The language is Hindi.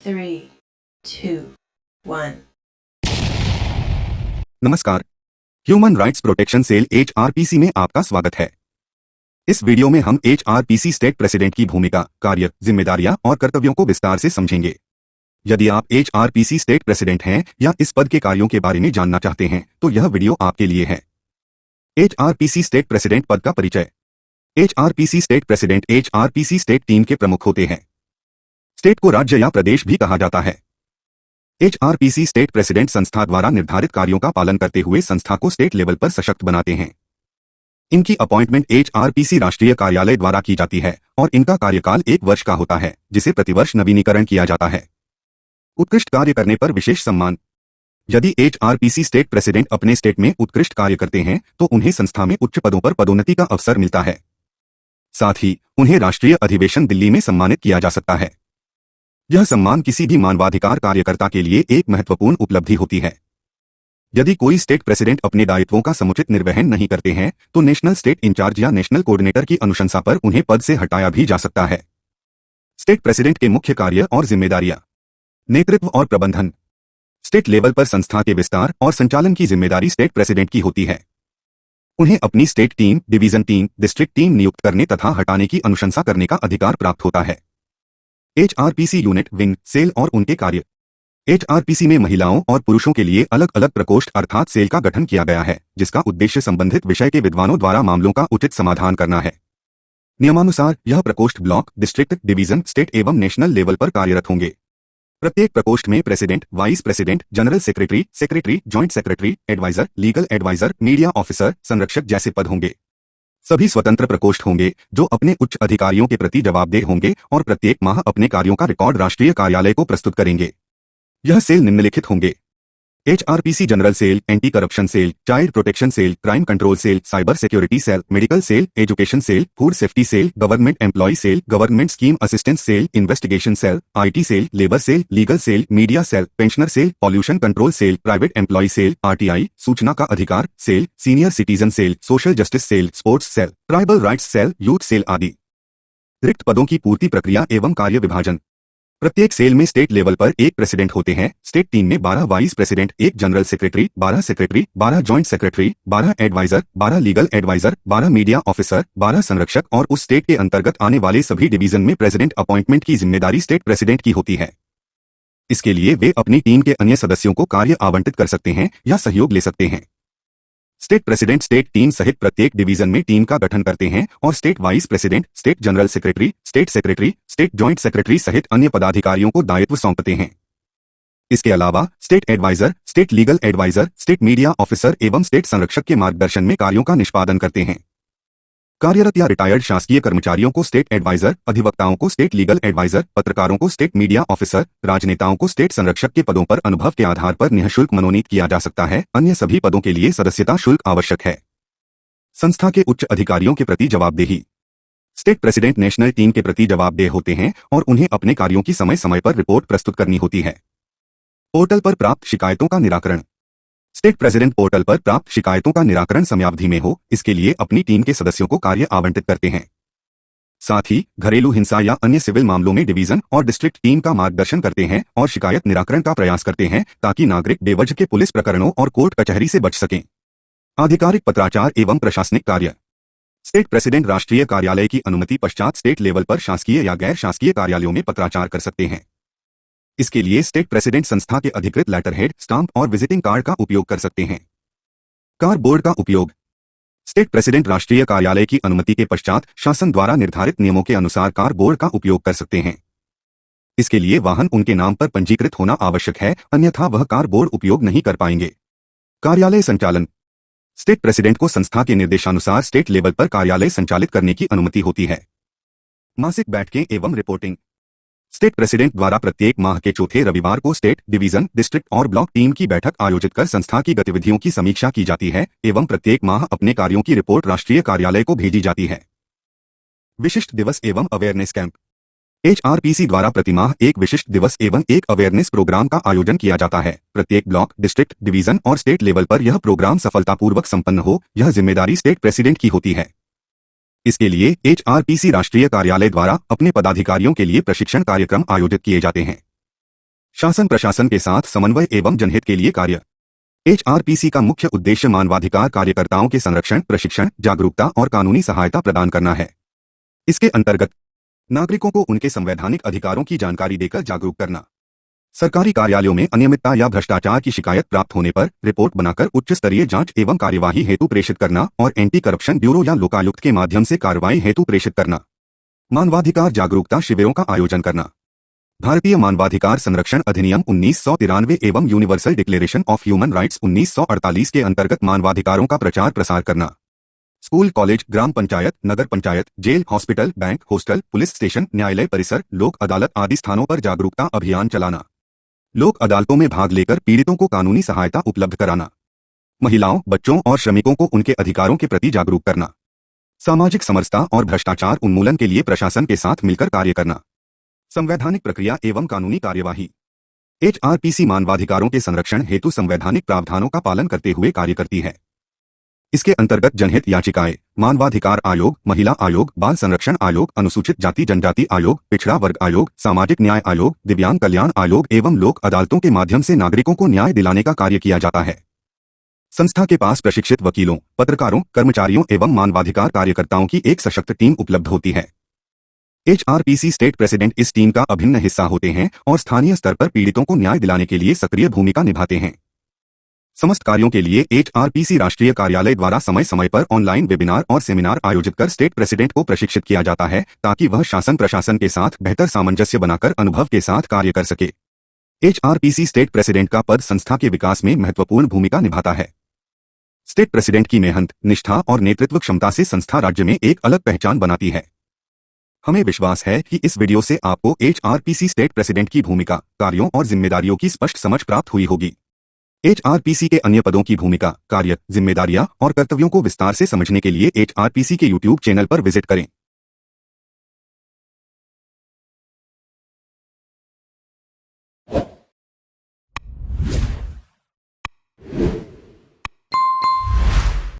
3, 2, 1. नमस्कार। ह्यूमन राइट्स प्रोटेक्शन सेल एचआरपीसी में आपका स्वागत है। इस वीडियो में हम एचआरपीसी स्टेट प्रेसिडेंट की भूमिका, कार्य, जिम्मेदारियां और कर्तव्यों को विस्तार से समझेंगे। यदि आप एचआरपीसी स्टेट प्रेसिडेंट हैं या इस पद के कार्यों के बारे में जानना चाहते हैं तो यह वीडियो आपके लिए है। एचआरपीसी स्टेट प्रेसिडेंट पद का परिचय। एचआरपीसी स्टेट प्रेसिडेंट एचआरपीसी स्टेट टीम के प्रमुख होते हैं। स्टेट को राज्य या प्रदेश भी कहा जाता है। एचआरपीसी स्टेट प्रेसिडेंट संस्था द्वारा निर्धारित कार्यों का पालन करते हुए संस्था को स्टेट लेवल पर सशक्त बनाते हैं। इनकी अपॉइंटमेंट एचआरपीसी राष्ट्रीय कार्यालय द्वारा की जाती है और इनका कार्यकाल 1 वर्ष का होता है, जिसे प्रतिवर्ष नवीनीकरण किया जाता है। उत्कृष्ट कार्य करने पर विशेष सम्मान। यदि एचआरपीसी स्टेट प्रेसिडेंट अपने स्टेट में उत्कृष्ट कार्य करते हैं तो उन्हें संस्था में उच्च पदों पर पदोन्नति का अवसर मिलता है। साथ ही उन्हें राष्ट्रीय अधिवेशन दिल्ली में सम्मानित किया जा सकता है। यह सम्मान किसी भी मानवाधिकार कार्यकर्ता के लिए एक महत्वपूर्ण उपलब्धि होती है। यदि कोई स्टेट प्रेसिडेंट अपने दायित्वों का समुचित निर्वहन नहीं करते हैं तो नेशनल स्टेट इंचार्ज या नेशनल कोऑर्डिनेटर की अनुशंसा पर उन्हें पद से हटाया भी जा सकता है। स्टेट प्रेसिडेंट के मुख्य कार्य और जिम्मेदारियां। नेतृत्व और प्रबंधन। स्टेट लेवल पर संस्था के विस्तार और संचालन की जिम्मेदारी स्टेट प्रेसिडेंट की होती है। उन्हें अपनी state team, division team, district team नियुक्त करने तथा हटाने की अनुशंसा करने का अधिकार प्राप्त होता है। एचआरपीसी यूनिट, विंग, सेल और उनके कार्य। एचआरपीसी में महिलाओं और पुरुषों के लिए अलग अलग प्रकोष्ठ अर्थात सेल का गठन किया गया है, जिसका उद्देश्य संबंधित विषय के विद्वानों द्वारा मामलों का उचित समाधान करना है। नियमानुसार यह प्रकोष्ठ ब्लॉक, डिस्ट्रिक्ट, डिवीजन, स्टेट एवं नेशनल लेवल पर कार्यरत होंगे। प्रत्येक प्रकोष्ठ में president, vice president, general secretary, secretary, joint secretary, adviser, legal adviser, media officer, संरक्षक जैसे पद होंगे। सभी स्वतंत्र प्रकोष्ठ होंगे जो अपने उच्च अधिकारियों के प्रति जवाबदेह होंगे और प्रत्येक माह अपने कार्यों का रिकॉर्ड राष्ट्रीय कार्यालय को प्रस्तुत करेंगे। यह सेल निम्नलिखित होंगे: HRPC general cell, anti corruption cell, child protection cell, crime control cell, cyber security cell, medical cell, education cell, food safety cell, government employ cell, government scheme assistance cell, investigation cell, IT cell, labour cell, legal cell, media cell, pensioner cell, pollution control cell, private employ cell, RTI, सूचना का अधिकार cell, senior citizen cell, social justice cell, sports cell, tribal rights cell, youth cell आदि। रिक्त पदों की पूर्ति प्रक्रिया एवं कार्य विभाजन। प्रत्येक सेल में स्टेट लेवल पर एक प्रेसिडेंट होते हैं। स्टेट टीम में 12 vice president, 1 general secretary, 12 secretary, 12 joint secretary, 12 adviser, 12 legal adviser, 12 media officer, 12 संरक्षक और उस स्टेट के अंतर्गत आने वाले सभी डिवीजन में प्रेसिडेंट अपॉइंटमेंट की जिम्मेदारी स्टेट प्रेसिडेंट की होती है। इसके लिए वे अपनी टीम के अन्य सदस्यों को कार्य आवंटित कर सकते हैं या सहयोग ले सकते हैं। स्टेट प्रेसिडेंट स्टेट टीम सहित प्रत्येक डिवीजन में टीम का गठन करते हैं और state vice president, state general secretary, state secretary, state joint secretary सहित अन्य पदाधिकारियों को दायित्व सौंपते हैं। इसके अलावा state adviser, state legal adviser, state media officer एवं स्टेट संरक्षक के मार्गदर्शन में कार्यों का निष्पादन करते हैं। कार्यरत या रिटायर्ड शासकीय कर्मचारियों को स्टेट एडवाइजर, अधिवक्ताओं को स्टेट लीगल एडवाइजर, पत्रकारों को स्टेट मीडिया ऑफिसर, राजनेताओं को स्टेट संरक्षक के पदों पर अनुभव के आधार पर निःशुल्क मनोनीत किया जा सकता है। अन्य सभी पदों के लिए सदस्यता शुल्क आवश्यक है। संस्था के उच्च अधिकारियों के प्रति जवाबदेही। स्टेट प्रेसिडेंट नेशनल टीम के प्रति जवाबदेह होते हैं और उन्हें अपने कार्यों की समय समय पर रिपोर्ट प्रस्तुत करनी होती है। पोर्टल पर प्राप्त शिकायतों का निराकरण। स्टेट प्रेसिडेंट पोर्टल पर प्राप्त शिकायतों का निराकरण समयावधि में हो, इसके लिए अपनी टीम के सदस्यों को कार्य आवंटित करते हैं। साथ ही घरेलू हिंसा या अन्य सिविल मामलों में डिवीजन और डिस्ट्रिक्ट टीम का मार्गदर्शन करते हैं और शिकायत निराकरण का प्रयास करते हैं ताकि नागरिक बेवजह के पुलिस प्रकरणों और कोर्ट कचहरी से बच सकें। आधिकारिक पत्राचार एवं प्रशासनिक कार्य। स्टेट प्रेसिडेंट राष्ट्रीय कार्यालय की अनुमति पश्चात स्टेट लेवल पर शासकीय या गैर शासकीय कार्यालयों में पत्राचार कर सकते हैं। इसके लिए स्टेट प्रेसिडेंट संस्था के अधिकृत लेटरहेड, स्टाम्प और विजिटिंग कार्ड का उपयोग कर सकते हैं। कार बोर्ड का उपयोग। स्टेट प्रेसिडेंट राष्ट्रीय कार्यालय की अनुमति के पश्चात शासन द्वारा निर्धारित नियमों के अनुसार कार बोर्ड का उपयोग कर सकते हैं। इसके लिए वाहन उनके नाम पर पंजीकृत होना आवश्यक है, अन्यथा वह कार बोर्ड उपयोग नहीं कर पाएंगे। कार्यालय संचालन। स्टेट प्रेसिडेंट को संस्था के निर्देशानुसार स्टेट लेवल पर कार्यालय संचालित करने की अनुमति होती है। मासिक बैठकें एवं रिपोर्टिंग। स्टेट प्रेसिडेंट द्वारा प्रत्येक माह के चौथे रविवार को स्टेट, डिवीजन, डिस्ट्रिक्ट और ब्लॉक टीम की बैठक आयोजित कर संस्था की गतिविधियों की समीक्षा की जाती है एवं प्रत्येक माह अपने कार्यों की रिपोर्ट राष्ट्रीय कार्यालय को भेजी जाती है। विशिष्ट दिवस एवं अवेयरनेस कैंप। एचआरपीसी द्वारा प्रतिमाह एक विशिष्ट दिवस एवं एक अवेयरनेस प्रोग्राम का आयोजन किया जाता है। प्रत्येक ब्लॉक, डिस्ट्रिक्ट, डिवीजन और स्टेट लेवल पर यह प्रोग्राम सफलतापूर्वक संपन्न हो, यह जिम्मेदारी स्टेट प्रेसिडेंट की होती है। इसके लिए एचआरपीसी राष्ट्रीय कार्यालय द्वारा अपने पदाधिकारियों के लिए प्रशिक्षण कार्यक्रम आयोजित किए जाते हैं। शासन प्रशासन के साथ समन्वय एवं जनहित के लिए कार्य। एचआरपीसी का मुख्य उद्देश्य मानवाधिकार कार्यकर्ताओं के संरक्षण, प्रशिक्षण, जागरूकता और कानूनी सहायता प्रदान करना है। इसके अंतर्गत नागरिकों को उनके संवैधानिक अधिकारों की जानकारी देकर जागरूक करना, सरकारी कार्यालयों में अनियमितता या भ्रष्टाचार की शिकायत प्राप्त होने पर रिपोर्ट बनाकर उच्च स्तरीय जांच एवं कार्यवाही हेतु प्रेषित करना और एंटी करप्शन ब्यूरो या लोकायुक्त के माध्यम से कार्रवाई हेतु प्रेषित करना, मानवाधिकार जागरूकता शिविरों का आयोजन करना, भारतीय मानवाधिकार संरक्षण अधिनियम 1993 एवं universal declaration of human rights 1948 के अंतर्गत मानवाधिकारों का प्रचार प्रसार करना, स्कूल, कॉलेज, ग्राम पंचायत, नगर panchayat, jail, hospital, bank, hostel, police station, न्यायालय परिसर, लोक अदालत आदि स्थानों पर जागरूकता अभियान चलाना, लोक अदालतों में भाग लेकर पीड़ितों को कानूनी सहायता उपलब्ध कराना, महिलाओं, बच्चों और श्रमिकों को उनके अधिकारों के प्रति जागरूक करना, सामाजिक समरसता और भ्रष्टाचार उन्मूलन के लिए प्रशासन के साथ मिलकर कार्य करना, संवैधानिक प्रक्रिया एवं कानूनी कार्यवाही। एचआरपीसी मानवाधिकारों के संरक्षण हेतु संवैधानिक प्रावधानों का पालन करते हुए कार्य करती है। इसके अंतर्गत जनहित याचिकाएं, मानवाधिकार आयोग, महिला आयोग, बाल संरक्षण आयोग, अनुसूचित जाति जनजाति आयोग, पिछड़ा वर्ग आयोग, सामाजिक न्याय आयोग, दिव्यांग कल्याण आयोग एवं लोक अदालतों के माध्यम से नागरिकों को न्याय दिलाने का कार्य किया जाता है। संस्था के पास प्रशिक्षित वकीलों, पत्रकारों, कर्मचारियों एवं मानवाधिकार कार्यकर्ताओं की एक सशक्त टीम उपलब्ध होती है। एचआरपीसी स्टेट प्रेसिडेंट इस टीम का अभिन्न हिस्सा होते हैं और स्थानीय स्तर पर पीड़ितों को न्याय दिलाने के लिए सक्रिय भूमिका निभाते हैं। समस्त कार्यों के लिए एचआरपीसी राष्ट्रीय कार्यालय द्वारा समय समय पर ऑनलाइन वेबिनार और सेमिनार आयोजित कर स्टेट प्रेसिडेंट को प्रशिक्षित किया जाता है ताकि वह शासन प्रशासन के साथ बेहतर सामंजस्य बनाकर अनुभव के साथ कार्य कर सके। एचआरपीसी स्टेट प्रेसिडेंट का पद संस्था के विकास में महत्वपूर्ण भूमिका निभाता है। स्टेट प्रेसिडेंट की मेहनत, निष्ठा और नेतृत्व क्षमता से संस्था राज्य में एक अलग पहचान बनाती है। हमें विश्वास है कि इस वीडियो से आपको एचआरपीसी स्टेट प्रेसिडेंट की भूमिका, कार्यों और जिम्मेदारियों की स्पष्ट समझ प्राप्त हुई होगी। एचआरपीसी के अन्य पदों की भूमिका, कार्य, जिम्मेदारियां और कर्तव्यों को विस्तार से समझने के लिए एचआरपीसी के YouTube चैनल पर विजिट करें।